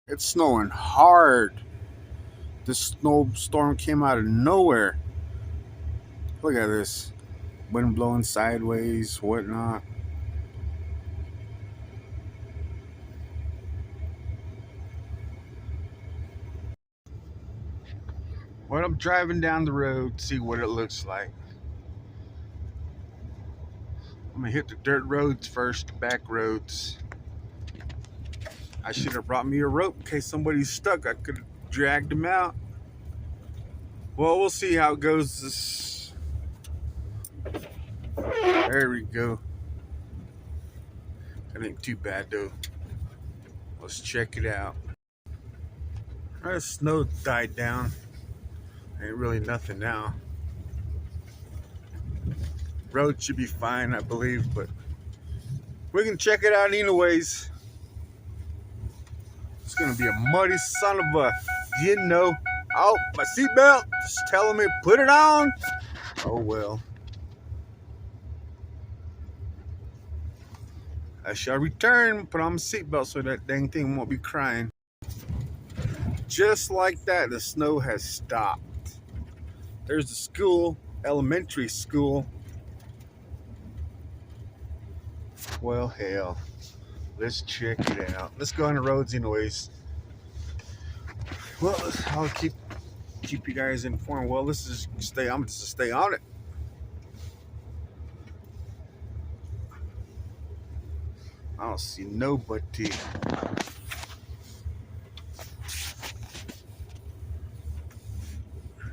It's snowing hard. This snowstorm came out of nowhere. Look at this. Wind blowing sideways, whatnot. When I'm driving down the road, see what it looks like. I'm gonna hit the dirt roads first, the back roads. I should have brought me a rope in case somebody's stuck. I could have dragged them out. Well, we'll see how it goes. There we go. That ain't too bad though. Let's check it out. The snow died down. Ain't really nothing now. Road should be fine, I believe, but we can check it out anyways. It's gonna be a muddy son of a, Oh, my seatbelt is telling me put it on. Oh well. I shall return, put on my seatbelt so that dang thing won't be crying. Just like that, the snow has stopped. There's the school, elementary school. Well, hell. Let's check it out. Let's go on the roads anyways. Well, I'll keep you guys informed. Well, let's just stay. I'm just stay on it. I don't see nobody.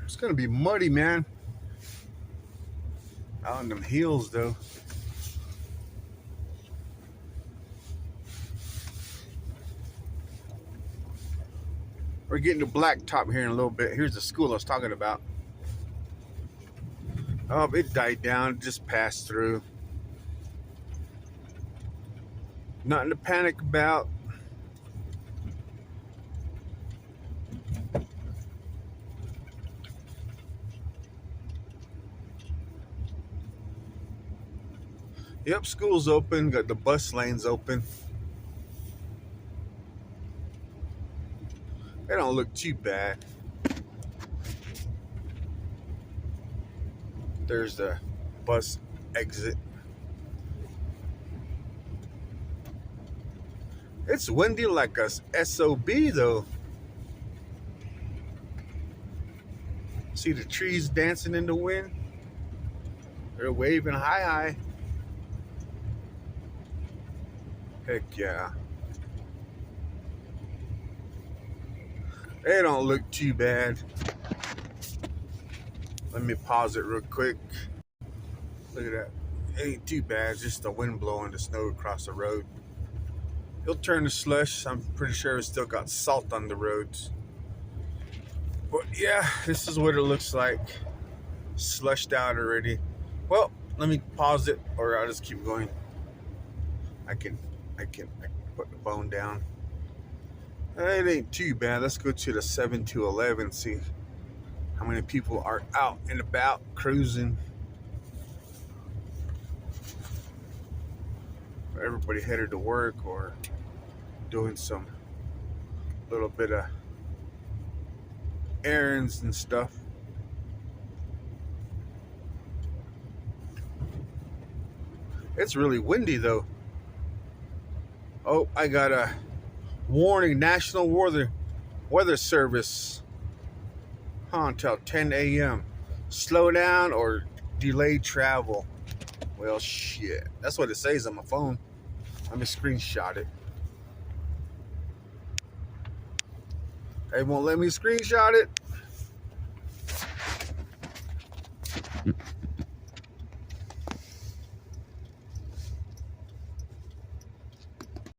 It's gonna be muddy, man. Out on them hills, though. We're getting to blacktop here in a little bit. Here's the school I was talking about. Oh, it died down. It just passed through. Nothing to panic about. Yep, school's open. Got the bus lanes open. They don't look too bad. There's the bus exit. It's windy like a SOB though. See the trees dancing in the wind? They're waving high. Heck yeah. They don't look too bad. Let me pause it real quick. Look at that. It ain't too bad. It's just the wind blowing the snow across the road. It'll turn to slush. I'm pretty sure it's still got salt on the roads. But yeah, this is what it looks like. Slushed out already. Well, let me pause it or I'll just keep going. I can put the phone down. It ain't too bad. Let's go to the 7 to 11, see how many people are out and about cruising. Everybody headed to work or doing some little bit of errands and stuff. It's really windy though. Oh, I got a warning, National Weather Service until 10 a.m. Slow down or delay travel. Well, shit. That's what it says on my phone. Let me screenshot it. They won't let me screenshot it.